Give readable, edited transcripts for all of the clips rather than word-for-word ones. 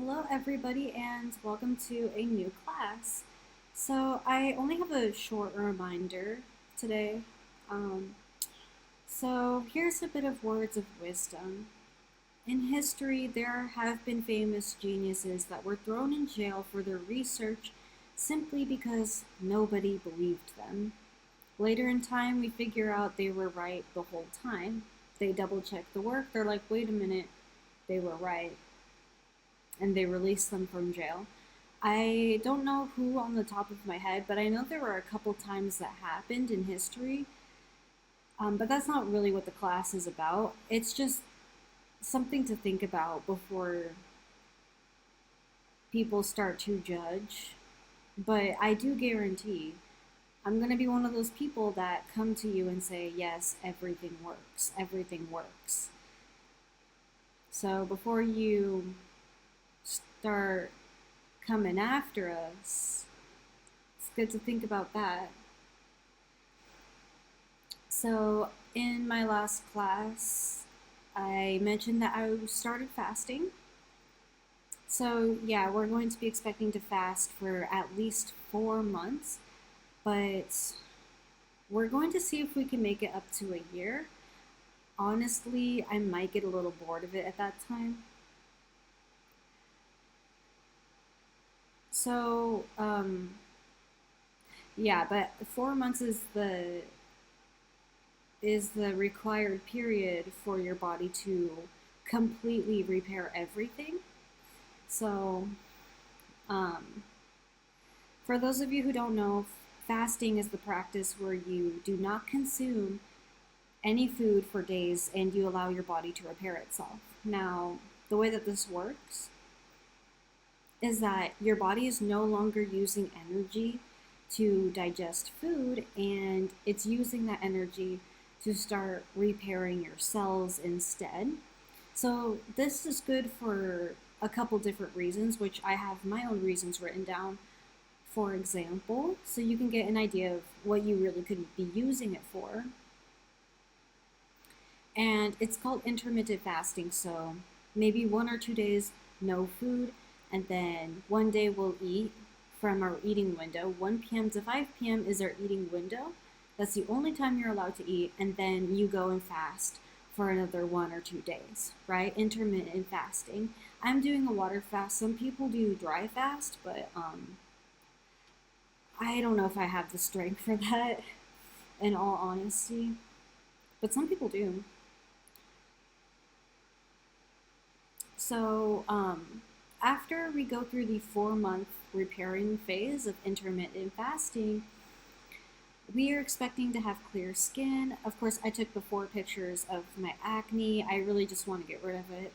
Hello, everybody, and welcome to a new class. So, I only have a short reminder today. Um, here's a bit of words of wisdom. In history, there have been famous geniuses that were thrown in jail for their research simply because nobody believed them. Later in time, we figure out they were right the whole time. They double check the work, they're like, wait a minute, they were right, and they release them from jail. I don't know who on the top of my head, but I know there were a couple times that happened in history. But that's not really what the class is about. It's just something to think about before people start to judge. But I do guarantee I'm going to be one of those people that come to you and say, yes, everything works. Everything works. So before you start coming after us, it's good to think about that. So, in my last class, I mentioned that I started fasting. So, yeah, we're going to be expecting to fast for at least 4 months, but we're going to see if we can make it up to a year. Honestly, I might get a little bored of it at that time. So, yeah, but 4 months is the required period for your body to completely repair everything. So, um, for those of you who don't know, fasting is the practice where you do not consume any food for days and you allow your body to repair itself. Now, the way that this works is that your body is no longer using energy to digest food, and it's using that energy to start repairing your cells instead. So, this is good for a couple different reasons, which I have my own reasons written down, for example, so you can get an idea of what you really could be using it for. And it's called intermittent fasting, so maybe 1 or 2 days no food, and then one day we'll eat from our eating window. 1 p.m. to 5 p.m. is our eating window. That's the only time you're allowed to eat, and then you go and fast for another 1 or 2 days, right? Intermittent fasting. I'm doing a water fast. Some people do dry fast, but I don't know if I have the strength for that, in all honesty. But some people do. So, after we go through the 4 month repairing phase of intermittent fasting, we are expecting to have clear skin. Of course, I took before pictures of my acne. I really just want to get rid of it.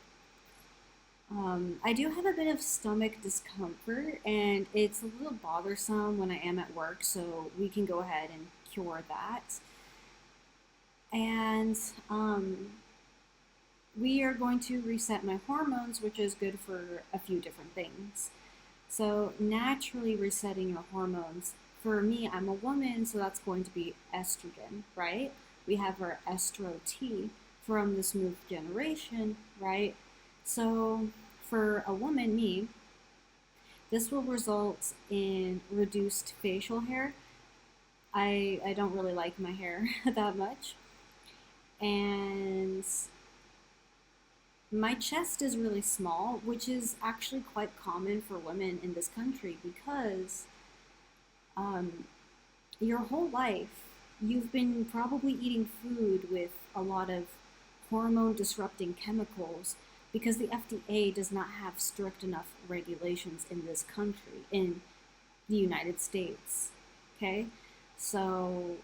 I do have a bit of stomach discomfort, and it's a little bothersome when I am at work, so we can go ahead and cure that. And we are going to reset my hormones, which is good for a few different things. So, naturally resetting your hormones. For me, I'm a woman, so that's going to be estrogen, right? We have our estro T from the smooth generation, right? So, for a woman, me, this will result in reduced facial hair. I don't really like my hair that much. And my chest is really small, which is actually quite common for women in this country because um, your whole life you've been probably eating food with a lot of hormone disrupting chemicals because the FDA does not have strict enough regulations in this country, in the United States. Okay? So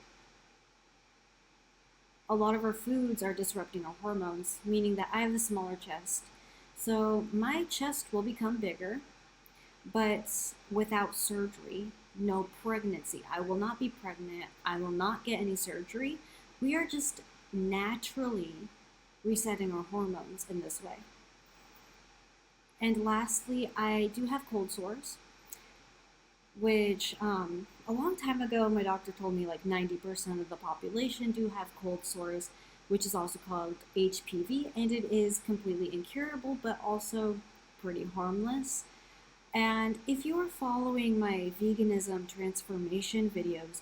a lot of our foods are disrupting our hormones, meaning that I have a smaller chest. So my chest will become bigger, but without surgery, no pregnancy. I will not be pregnant. I will not get any surgery. We are just naturally resetting our hormones in this way. And lastly, I do have cold sores, which a long time ago, my doctor told me like 90% of the population do have cold sores, which is also called HPV, and it is completely incurable, but also pretty harmless. And if you are following my veganism transformation videos,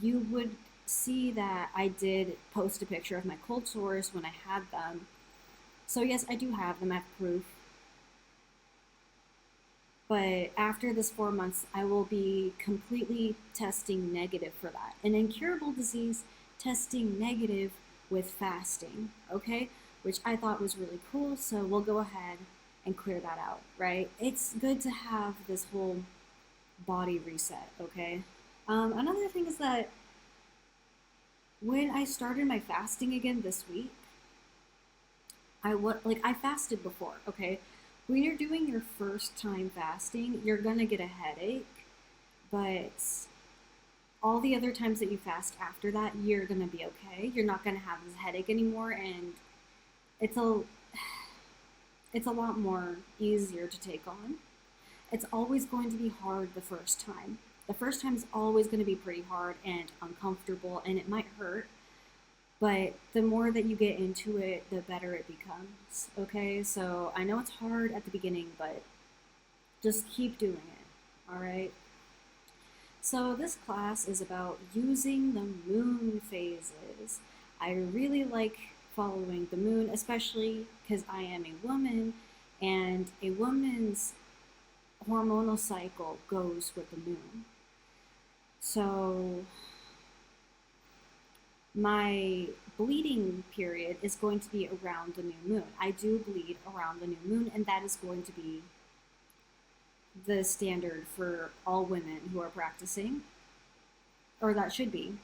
you would see that I did post a picture of my cold sores when I had them. So yes, I do have them, I have proof. But after this 4 months, I will be completely testing negative for that. An incurable disease, testing negative with fasting, okay? Which I thought was really cool, so we'll go ahead and clear that out, right? It's good to have this whole body reset, okay? Another thing is that when I started my fasting again this week, I fasted before, okay? When you're doing your first time fasting, you're gonna get a headache, but all the other times that you fast after that, you're gonna be okay. You're not gonna have this headache anymore, and it's a it's a lot more easier to take on. It's always going to be hard the first time. The first time is always going to be pretty hard and uncomfortable, and it might hurt. But the more that you get into it, the better it becomes. Okay, so I know it's hard at the beginning, but just keep doing it. All right. So this class is about using the moon phases. I really like following the moon, especially because I am a woman, and a woman's hormonal cycle goes with the moon. So my bleeding period is going to be around the new moon. I do bleed around the new moon, and that is going to be the standard for all women who are practicing, or that should be.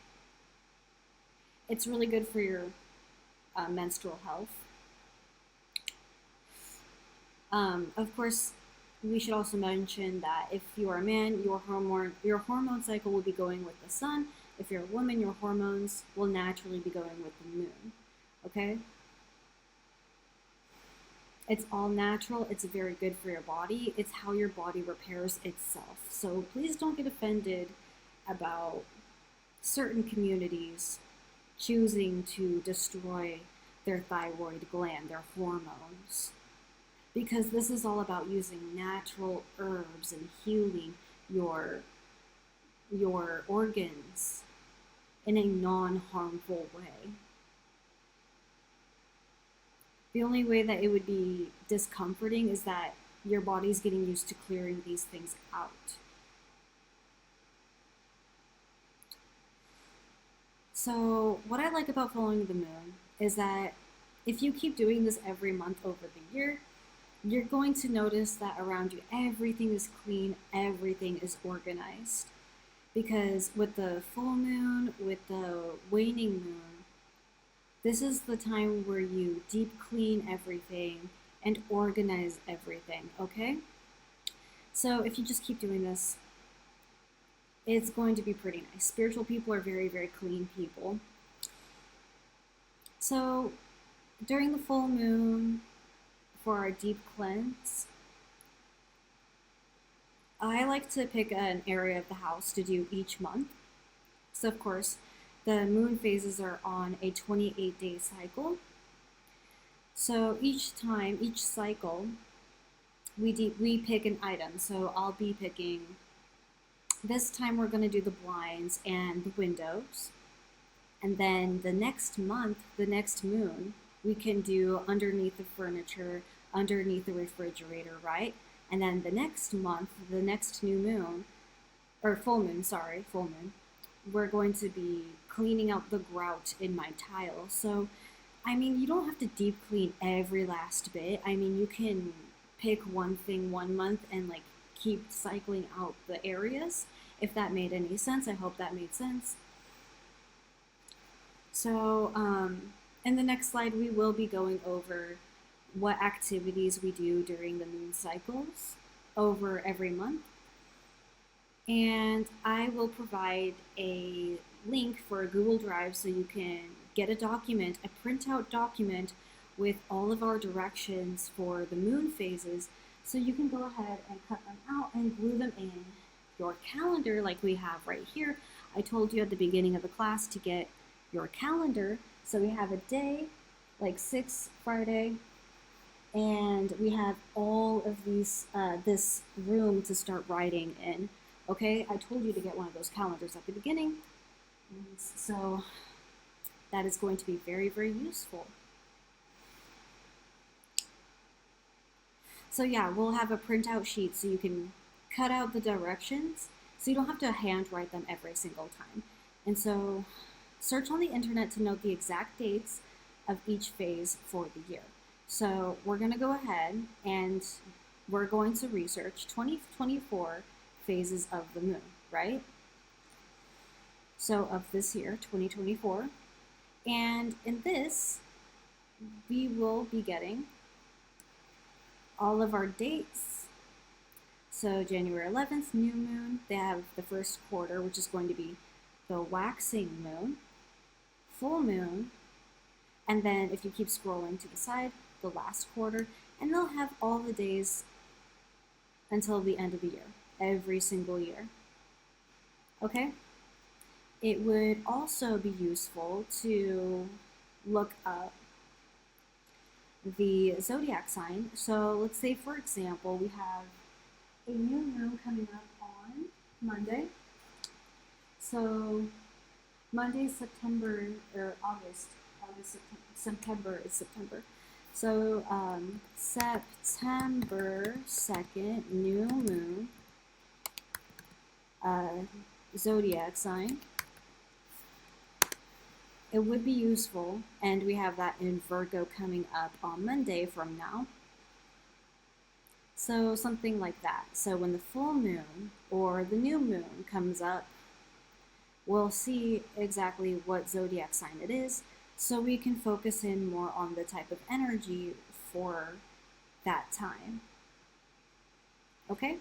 It's really good for your menstrual health. Of course, we should also mention that if you are a man, your hormone cycle will be going with the sun. If you're a woman, your hormones will naturally be going with the moon. Okay? It's all natural. It's very good for your body. It's how your body repairs itself. So please don't get offended about certain communities choosing to destroy their thyroid gland, their hormones. Because this is all about using natural herbs and healing your organs in a non-harmful way. The only way that it would be discomforting is that your body's getting used to clearing these things out. So what I like about following the moon is that if you keep doing this every month over the year, you're going to notice that around you everything is clean, everything is organized. Because with the full moon, with the waning moon, this is the time where you deep clean everything and organize everything, okay? So if you just keep doing this, it's going to be pretty nice. Spiritual people are very, very clean people. So during the full moon, for our deep cleanse, I like to pick an area of the house to do each month. So of course, the moon phases are on a 28-day cycle. So each cycle, we pick an item. So I'll be picking, this time we're going to do the blinds and the windows. And then the next month, the next moon, we can do underneath the furniture, underneath the refrigerator, right? And then the next month, the next new moon, or full moon, we're going to be cleaning out the grout in my tile. So, I mean, you don't have to deep clean every last bit. I mean, you can pick one thing one month and like keep cycling out the areas. If that made any sense, I hope that made sense. So, in the next slide, we will be going over what activities we do during the moon cycles over every month. And I will provide a link for a Google Drive so you can get a document, a printout document with all of our directions for the moon phases, so you can go ahead and cut them out and glue them in your calendar like we have right here. I told you at the beginning of the class to get your calendar. So we have a day like 6 Friday, and we have all of these this room to start writing in. Okay, I told you to get one of those calendars at the beginning, so that is going to be very, very useful. So yeah, we'll have a printout sheet so you can cut out the directions so you don't have to handwrite them every single time. And so search on the internet to note the exact dates of each phase for the year. So we're going to go ahead and we're going to research 2024 phases of the moon, right? So of this year, 2024. And in this, we will be getting all of our dates. So January 11th, new moon. They have the first quarter, which is going to be the waxing moon, full moon, and then if you keep scrolling to the side, the last quarter, and they'll have all the days until the end of the year, every single year. Okay? It would also be useful to look up the zodiac sign. So let's say, for example, we have a new moon coming up on Monday. So Monday, September, or August, September is September. So September 2nd, new moon, zodiac sign. It would be useful, and we have that in Virgo coming up on Monday from now. So something like that. So when the full moon or the new moon comes up, we'll see exactly what zodiac sign it is, so we can focus in more on the type of energy for that time. Okay?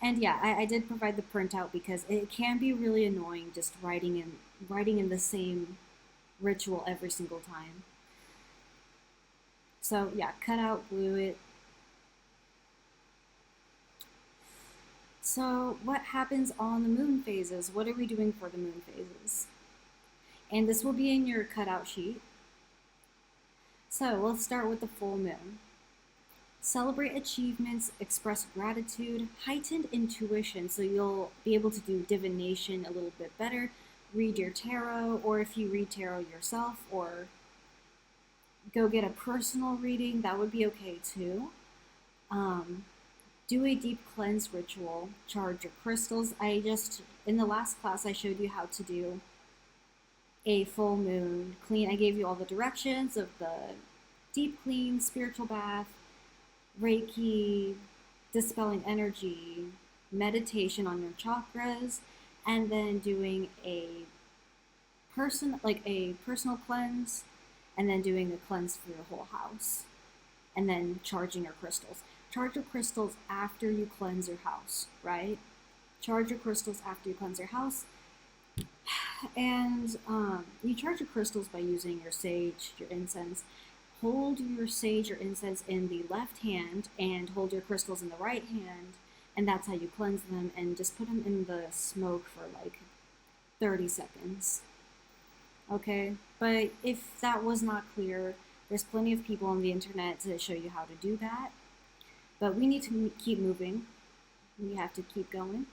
And yeah, I did provide the printout because it can be really annoying just writing in the same ritual every single time. So yeah, cut out, glue it. So what happens on the moon phases? What are we doing for the moon phases? And this will be in your cutout sheet. So let's start with the full moon. Celebrate achievements, express gratitude, heightened intuition, so you'll be able to do divination a little bit better, read your tarot, or if you read tarot yourself, or go get a personal reading, that would be okay too. Do a deep cleanse ritual, charge your crystals. In the last class, I showed you how to do a full moon clean. I gave you all the directions of the deep clean, spiritual bath, Reiki, dispelling energy, meditation on your chakras, and then doing a personal cleanse, and then doing a cleanse for your whole house, and then charging your crystals. Charge your crystals after you cleanse your house, right? Charge your crystals after you cleanse your house. And you charge your crystals by using your sage, your incense. Hold your sage or incense in the left hand and hold your crystals in the right hand, and that's how you cleanse them, and just put them in the smoke for like 30 seconds. Okay? But if that was not clear, there's plenty of people on the internet to show you how to do that. But we need to keep moving. We have to keep going.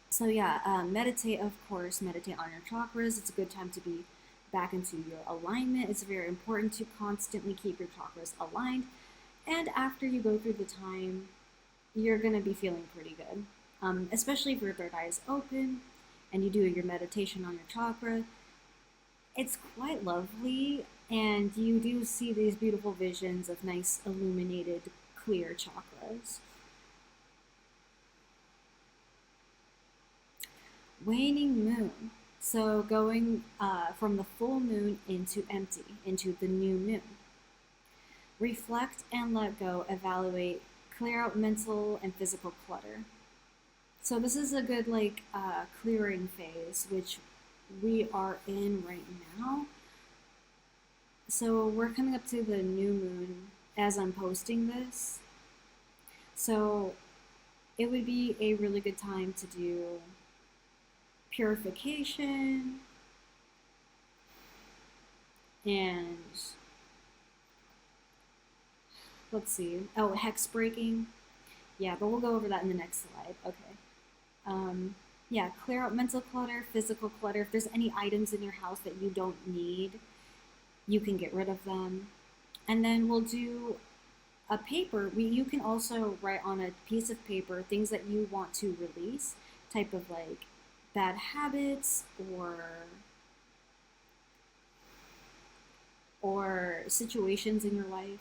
So yeah, meditate, of course. Meditate on your chakras. It's a good time to be back into your alignment. It's very important to constantly keep your chakras aligned. And after you go through the time, you're going to be feeling pretty good. Especially if your third eye is open and you do your meditation on your chakra. It's quite lovely, and you do see these beautiful visions of nice illuminated clear chakras. Waning moon. So going from the full moon into empty, into the new moon. Reflect and let go, evaluate, clear out mental and physical clutter. So this is a good clearing phase, which we are in right now. So we're coming up to the new moon as I'm posting this. So it would be a really good time to do purification and let's see. Oh, hex breaking. Yeah, but we'll go over that in the next slide. Okay. Yeah, clear out mental clutter, physical clutter. If there's any items in your house that you don't need, you can get rid of them. And then we'll do a paper. You can also write on a piece of paper things that you want to release, type of like bad habits or situations in your life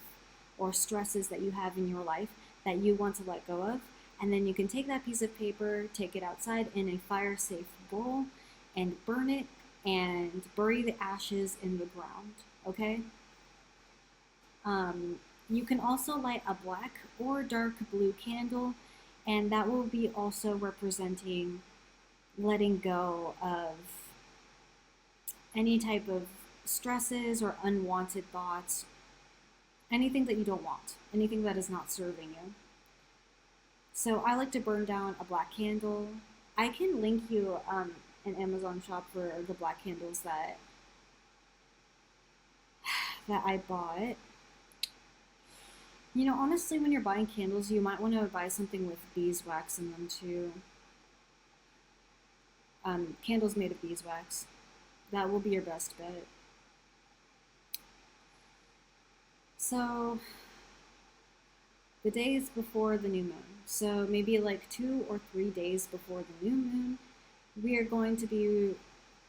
or stresses that you have in your life that you want to let go of. And then you can take that piece of paper, take it outside in a fire safe bowl, and burn it and bury the ashes in the ground. Okay? You can also light a black or dark blue candle, and that will be also representing letting go of any type of stresses or unwanted thoughts, anything that you don't want, anything that is not serving you. So I like to burn down a black candle. I can link you an Amazon shop for the black candles that I bought. You know, honestly, when you're buying candles, you might want to buy something with beeswax in them too. Candles made of beeswax. That will be your best bet. So, the days before the new moon. So, maybe like 2 or 3 days before the new moon, we are going to be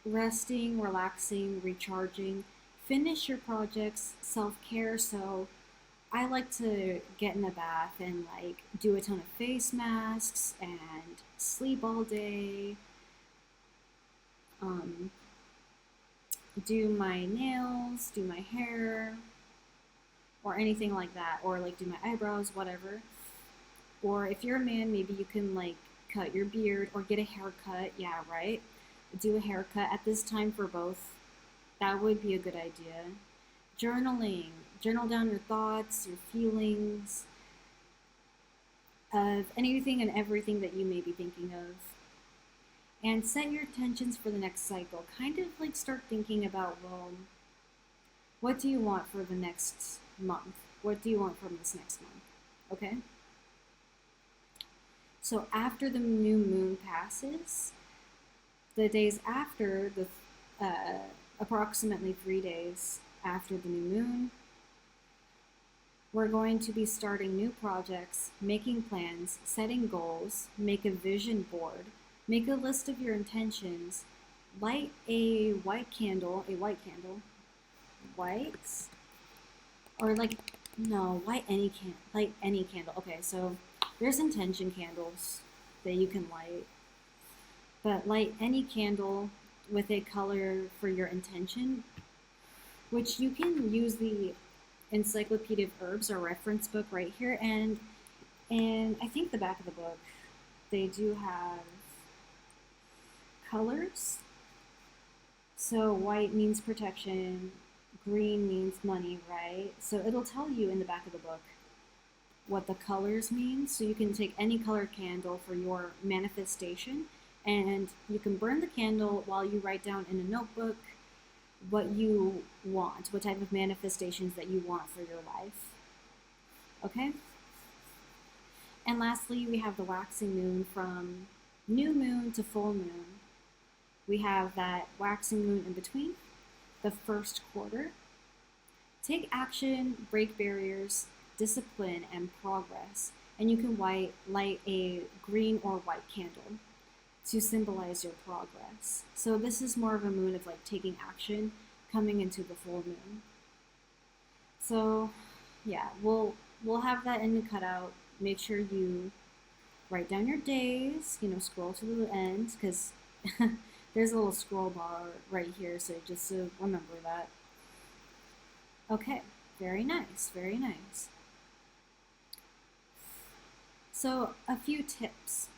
resting, relaxing, recharging. Finish your projects, self care. So, I like to get in a bath and like do a ton of face masks and sleep all day. Um, do my nails, do my hair, or anything like that, or like do my eyebrows, whatever. Or if you're a man, maybe you can like cut your beard or get a haircut. Yeah, right? Do a haircut at this time for both. That would be a good idea. Journaling. Journal down your thoughts, your feelings, of anything and everything that you may be thinking of. And set your intentions for the next cycle. Kind of like start thinking about, well, what do you want for the next month? What do you want from this next month? Okay? So after the new moon passes, the days after, approximately 3 days after the new moon, we're going to be starting new projects, making plans, setting goals, make a vision board, make a list of your intentions, light a white candle, white, or like, no, light any candle. Okay, so there's intention candles that you can light, but light any candle with a color for your intention, which you can use the Encyclopedia of Herbs or reference book right here, and I think the back of the book they do have colors. So white means protection, green means money, right? So it'll tell you in the back of the book what the colors mean. So you can take any colored candle for your manifestation, and you can burn the candle while you write down in a notebook what you want, what type of manifestations that you want for your life. Okay? And lastly, we have the waxing moon from new moon to full moon. We have that waxing moon in between, the first quarter. Take action, break barriers, discipline, and progress. And you can light a green or white candle to symbolize your progress. So this is more of a moon of like taking action, coming into the full moon. So yeah, we'll have that in the cutout. Make sure you write down your days, scroll to the end, because there's a little scroll bar right here, so just to remember that. Okay, very nice, very nice. So a few tips.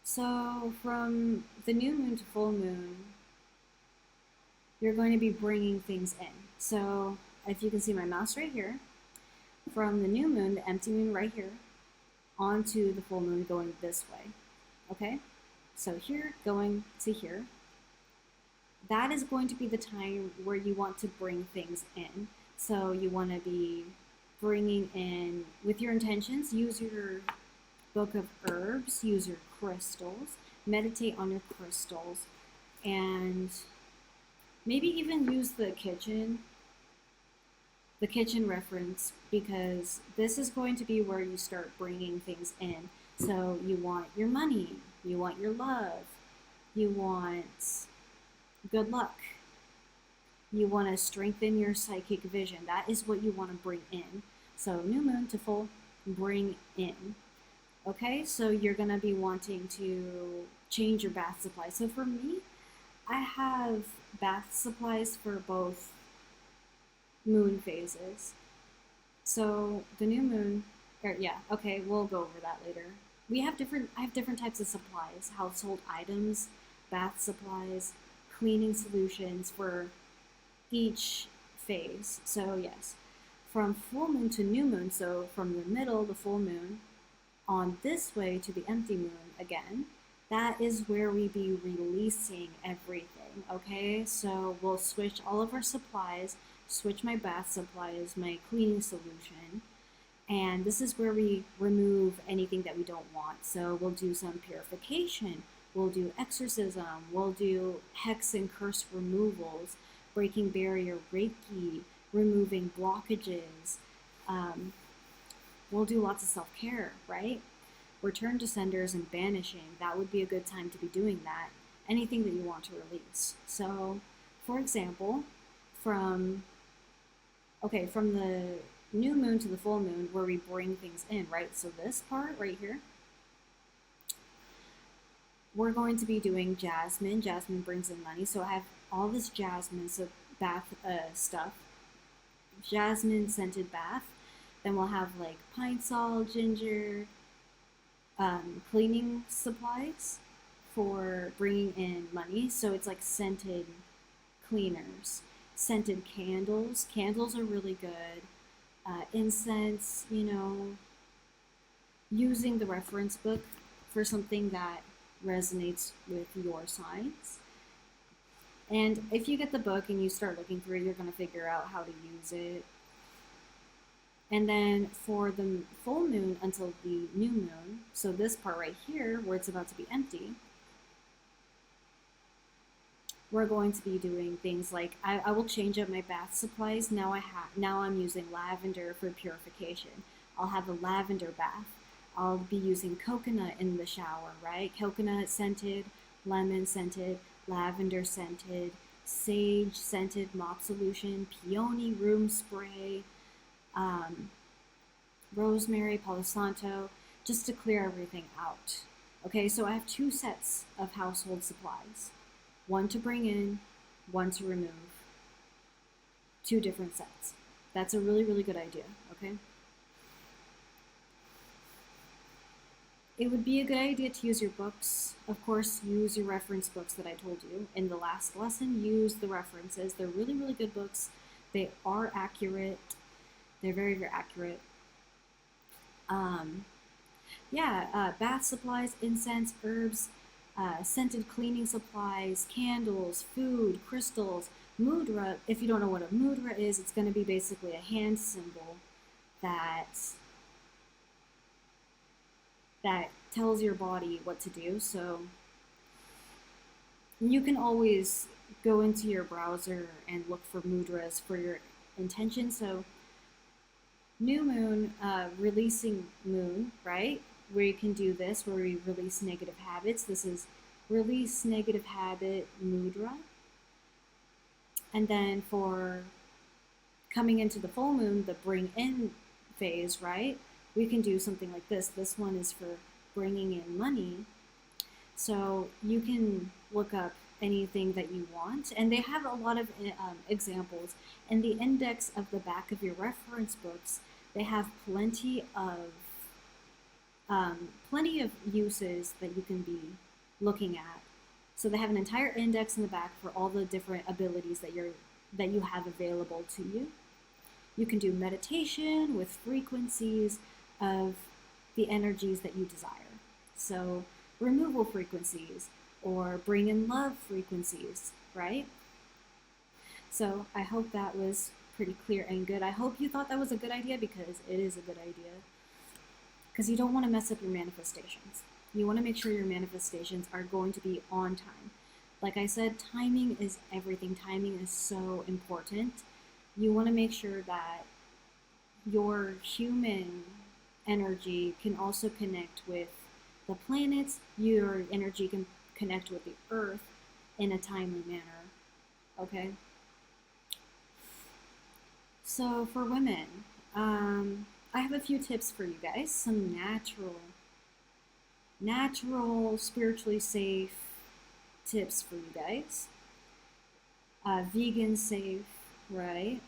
So from the new moon to full moon, you're going to be bringing things in. So if you can see my mouse right here, from the new moon, the empty moon right here, onto the full moon going this way. Okay? So here going to here. That is going to be the time where you want to bring things in. So you want to be bringing in, with your intentions, use your book of herbs, use your crystals, meditate on your crystals, and maybe even use the kitchen reference, because this is going to be where you start bringing things in. So you want your money, you want your love, you want good luck, you want to strengthen your psychic vision. That is what you want to bring in. So new moon to full, bring in. Okay, so you're going to be wanting to change your bath supply. So for me, I have bath supplies for both moon phases. So the new moon, or yeah, okay, we'll go over that later. I have different types of supplies, household items, bath supplies, cleaning solutions for each phase. So yes, from full moon to new moon, so from the middle, the full moon, on this way to the empty moon again, that is where we be releasing everything, okay? So we'll switch all of our supplies, switch my bath supplies, my cleaning solution, and this is where we remove anything that we don't want. So we'll do some purification, we'll do exorcism, we'll do hex and curse removals, breaking barrier Reiki, removing blockages. We'll do lots of self-care, right? Return to senders and banishing. That would be a good time to be doing that. Anything that you want to release. So, for example, from the new moon to the full moon, where we bring things in, right? So this part right here, we're going to be doing jasmine. Jasmine brings in money. So I have all this jasmine, so bath stuff, jasmine scented bath. Then we'll have like pine sol, ginger, cleaning supplies for bringing in money. So it's like scented cleaners, scented candles. Candles are really good. Incense, using the reference book for something that resonates with your signs. And if you get the book and you start looking through it, you're going to figure out how to use it. And then for the full moon until the new moon, so this part right here where it's about to be empty, we're going to be doing things like I will change up my bath supplies. Now I'm using lavender for purification. I'll have a lavender bath. I'll be using coconut in the shower, right? Coconut scented, lemon scented, lavender scented, sage scented mop solution, peony room spray, rosemary, Palo Santo, just to clear everything out. Okay, so I have two sets of household supplies. One to bring in, one to remove. Two different sets. That's a really, really good idea, okay? It would be a good idea to use your books. Of course, use your reference books that I told you. In the last lesson, use the references. They're really, really good books. They are accurate. They're very, very accurate. Bath supplies, incense, herbs, scented cleaning supplies, candles, food, crystals, mudra. If you don't know what a mudra is, it's going to be basically a hand symbol that tells your body what to do. So you can always go into your browser and look for mudras for your intention. So new moon, releasing moon, right? Where you can do this, where we release negative habits. This is release negative habit mudra. And then for coming into the full moon, the bring in phase, right? We can do something like this. This one is for bringing in money. So you can look up anything that you want, and they have a lot of examples. In the index of the back of your reference books, they have plenty of uses that you can be looking at. So they have an entire index in the back for all the different abilities that you have available to you. You can do meditation with frequencies of the energies that you desire. So removal frequencies or bring in love frequencies, right? So I hope that was pretty clear and good. I hope you thought that was a good idea, because it is a good idea. Because you don't want to mess up your manifestations. You want to make sure your manifestations are going to be on time. Like I said, timing is everything. Timing is so important. You want to make sure that your human energy can also connect with the planets. Your energy can connect with the earth in a timely manner. Okay? So for women, I have a few tips for you guys. Some natural, spiritually safe tips for you guys. Vegan safe, right?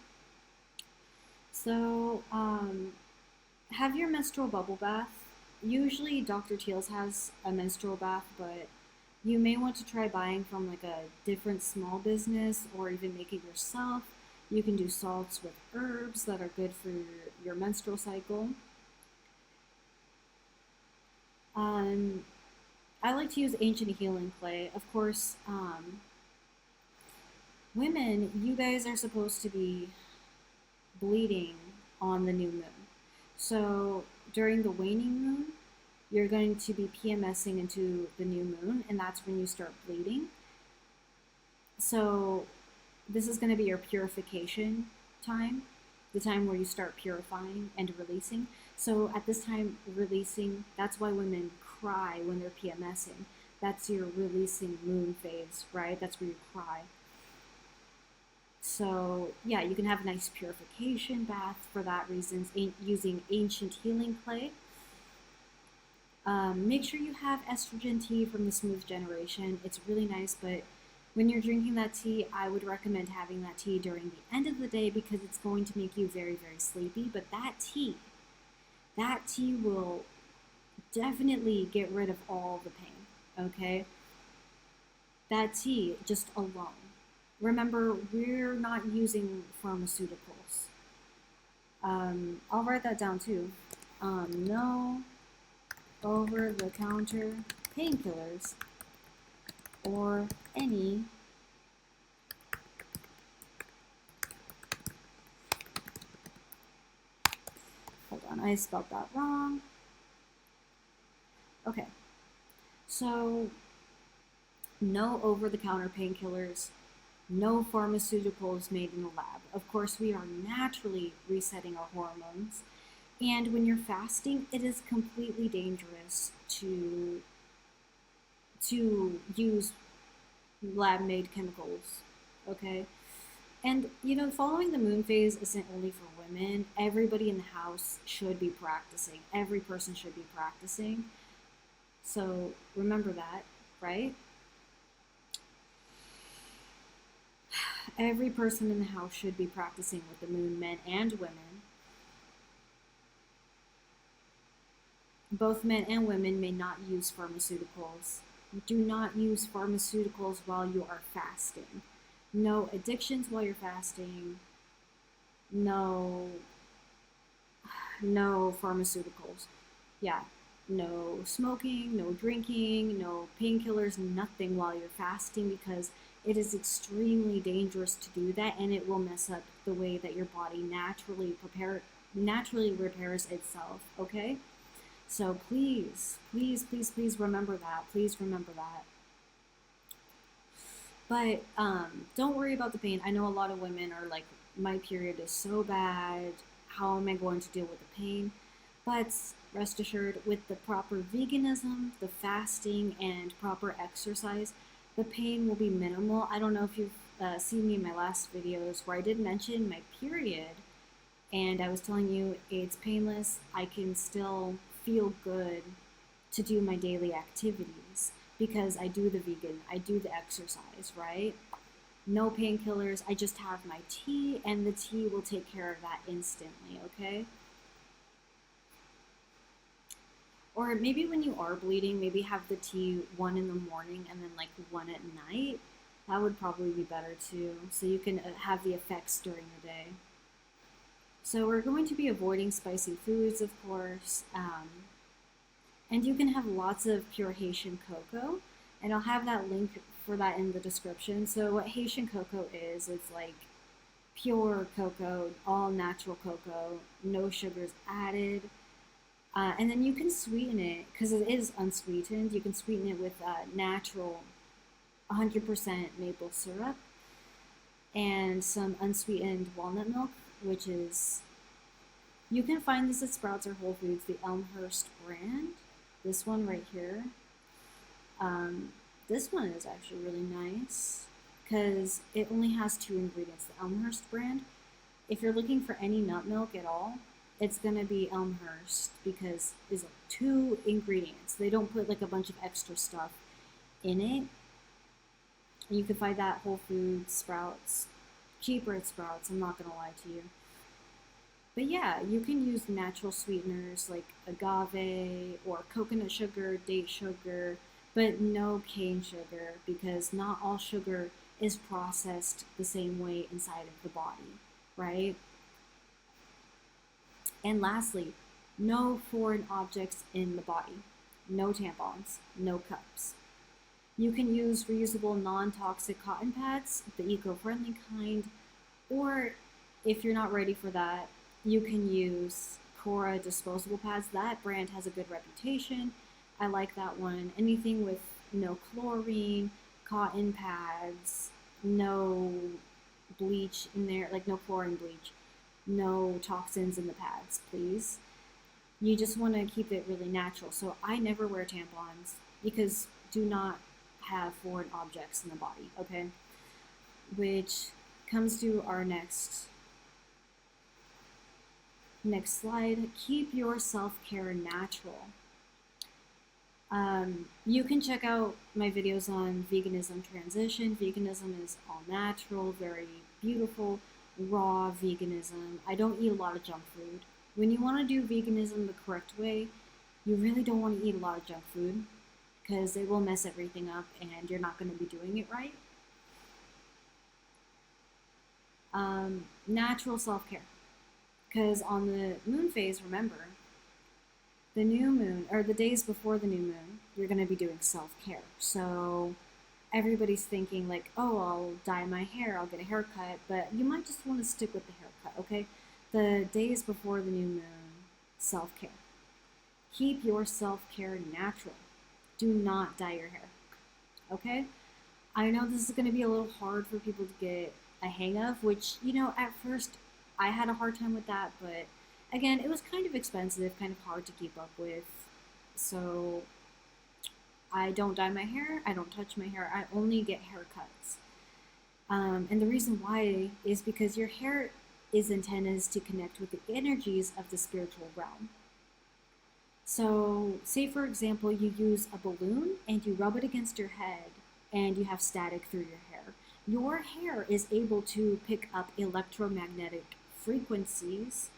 So, have your menstrual bubble bath. Usually, Dr. Teal's has a menstrual bath, but you may want to try buying from like a different small business, or even make it yourself. You can do salts with herbs that are good for your menstrual cycle. Um, I like to use ancient healing clay. Of course, women, you guys are supposed to be bleeding on the new moon. So during the waning moon, you're going to be PMSing into the new moon, and that's when you start bleeding. So this is going to be your purification time, the time where you start purifying and releasing. So at this time, releasing, that's why women cry when they're PMSing. That's your releasing moon phase, right? That's where you cry. So yeah, you can have a nice purification bath for that reason, using ancient healing clay. Make sure you have estrogen tea from the Smooth Generation. It's really nice, but when you're drinking that tea, I would recommend having that tea during the end of the day, because it's going to make you very, very sleepy. But that tea will definitely get rid of all the pain, okay? That tea just alone. Remember, we're not using pharmaceuticals. I'll write that down too. No over-the-counter painkillers or any hold on, I spelled that wrong. Okay, so no over-the-counter painkillers, no pharmaceuticals made in the lab. Of course, we are naturally resetting our hormones. And when you're fasting, it is completely dangerous to use lab-made chemicals, okay? And, following the moon phase isn't only for women. Everybody in the house should be practicing. Every person should be practicing. So remember that, right? Every person in the house should be practicing with the moon, men and women. Both men and women may not use pharmaceuticals. Do not use pharmaceuticals while you are fasting. No addictions while you're fasting. No pharmaceuticals. Yeah, no smoking, no drinking, no painkillers, nothing while you're fasting, because it is extremely dangerous to do that, and it will mess up the way that your body naturally repairs itself, okay? So please, please, please, please remember that. Please remember that. But don't worry about the pain. I know a lot of women are like, my period is so bad. How am I going to deal with the pain? But rest assured, with the proper veganism, the fasting, and proper exercise, the pain will be minimal. I don't know if you've seen me in my last videos where I did mention my period, and I was telling you it's painless. I can still feel good to do my daily activities because I do the vegan, I do the exercise, right? No painkillers, I just have my tea, and the tea will take care of that instantly, okay? Or maybe when you are bleeding, maybe have the tea one in the morning and then like one at night. That would probably be better too, so you can have the effects during the day. So we're going to be avoiding spicy foods, of course, and you can have lots of pure Haitian cocoa, and I'll have that link for that in the description. So what Haitian cocoa is, it's like pure cocoa, all natural cocoa, no sugars added. And then you can sweeten it because it is unsweetened. You can sweeten it with natural 100% maple syrup and some unsweetened walnut milk, which is, you can find this at Sprouts or Whole Foods, the Elmhurst brand. This one right here. This one is actually really nice because it only has 2 ingredients. The Elmhurst brand. If you're looking for any nut milk at all, it's gonna be Elmhurst because it's 2 ingredients. They don't put like a bunch of extra stuff in it. And you can find that Whole Foods, Sprouts, cheaper at Sprouts. I'm not gonna lie to you. But yeah, you can use natural sweeteners like agave or coconut sugar, date sugar, but no cane sugar because not all sugar is processed the same way inside of the body, right? And lastly, no foreign objects in the body. No tampons, no cups. You can use reusable non-toxic cotton pads, the eco-friendly kind, or if you're not ready for that, you can use Cora disposable pads. That brand has a good reputation. I like that one. Anything with no chlorine, cotton pads, no bleach in there, like no chlorine bleach, no toxins in the pads, please. You just want to keep it really natural. So I never wear tampons because do not have foreign objects in the body, okay? Which comes to our next slide. Keep your self-care natural. You can check out my videos on veganism transition. Veganism is all natural, very beautiful, raw veganism. I don't eat a lot of junk food. When you want to do veganism the correct way, you really don't want to eat a lot of junk food because it will mess everything up and you're not going to be doing it right. Natural self-care. Because on the moon phase, remember, the new moon, or the days before the new moon, you're going to be doing self-care. So everybody's thinking like, oh, I'll dye my hair, I'll get a haircut, but you might just want to stick with the haircut, okay? The days before the new moon, self-care. Keep your self-care natural. Do not dye your hair, okay? I know this is going to be a little hard for people to get a hang of, which, you know, at first I had a hard time with that, but again, it was kind of expensive, kind of hard to keep up with. So I don't dye my hair, I don't touch my hair, I only get haircuts. And the reason why is because your hair is intended to connect with the energies of the spiritual realm. So, say for example, you use a balloon and you rub it against your head and you have static through your hair. Your hair is able to pick up electromagnetic frequencies.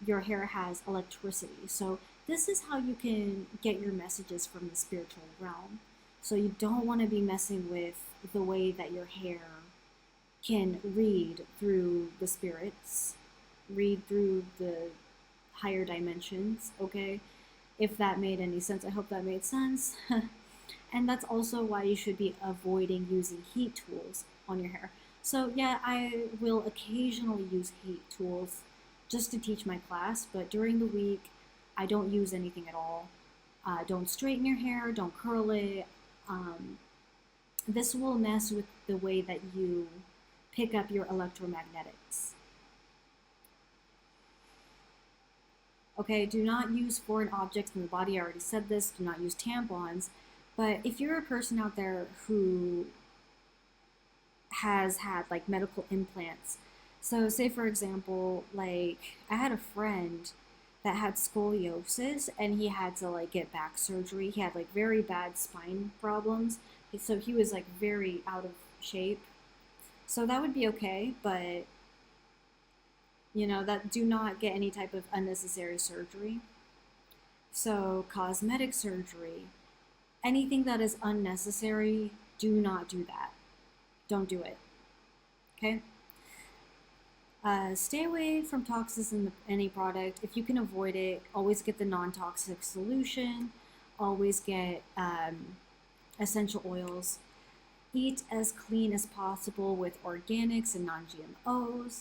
Your hair has electricity. So, this is how you can get your messages from the spiritual realm. So, you don't want to be messing with the way that your hair can read through the spirits, read through the higher dimensions, okay? If that made any sense, I hope that made sense. And that's also why you should be avoiding using heat tools on your hair. So yeah, I will occasionally use heat tools just to teach my class, but during the week, I don't use anything at all. Don't straighten your hair, don't curl it. This will mess with the way that you pick up your electromagnetics. Okay, do not use foreign objects in the body. I already said this. Do not use tampons. But if you're a person out there who has had like medical implants, so say for example, like I had a friend that had scoliosis and he had to like get back surgery. He had like very bad spine problems. So he was like very out of shape. So that would be okay, but you know, that do not get any type of unnecessary surgery. So cosmetic surgery, anything that is unnecessary, do not do that. Don't do it. Okay? Stay away from toxins in any product. If you can avoid it, always get the non-toxic solution. Always get essential oils. Eat as clean as possible with organics and non-GMOs.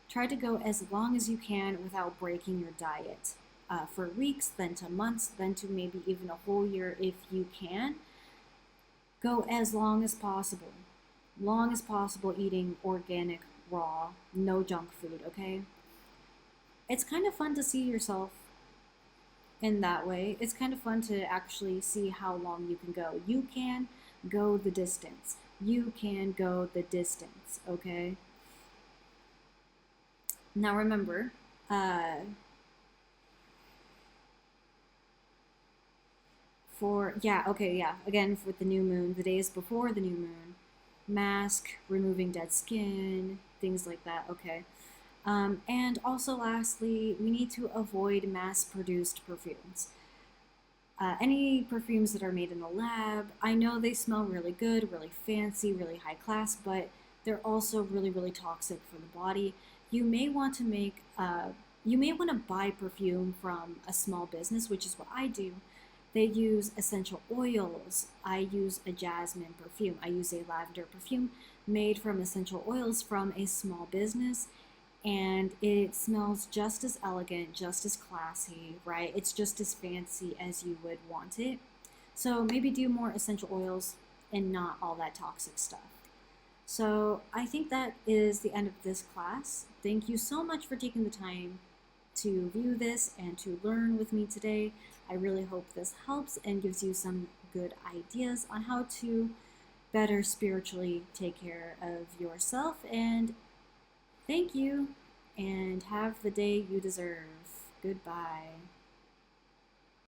Try to go as long as you can without breaking your diet. For weeks, then to months, then to maybe even a whole year if you can. Go as long as possible eating organic, raw, no junk food, okay? It's kind of fun to see yourself in that way. It's kind of fun to actually see how long you can go. You can go the distance. You can go the distance, okay? Now remember, again, with the new moon, the days before the new moon, mask, removing dead skin, things like that, okay? And also, lastly, we need to avoid mass produced perfumes. Any perfumes that are made in a lab, I know they smell really good, really fancy, really high class, but they're also really, really toxic for the body. You may want to you may want to buy perfume from a small business, which is what I do. They use essential oils. I use a jasmine perfume. I use a lavender perfume made from essential oils from a small business, and it smells just as elegant, just as classy, right? It's just as fancy as you would want it. So maybe do more essential oils and not all that toxic stuff. So I think that is the end of this class. Thank you so much for taking the time to view this and to learn with me today. I really hope this helps and gives you some good ideas on how to better spiritually take care of yourself. And thank you, and have the day you deserve. Goodbye.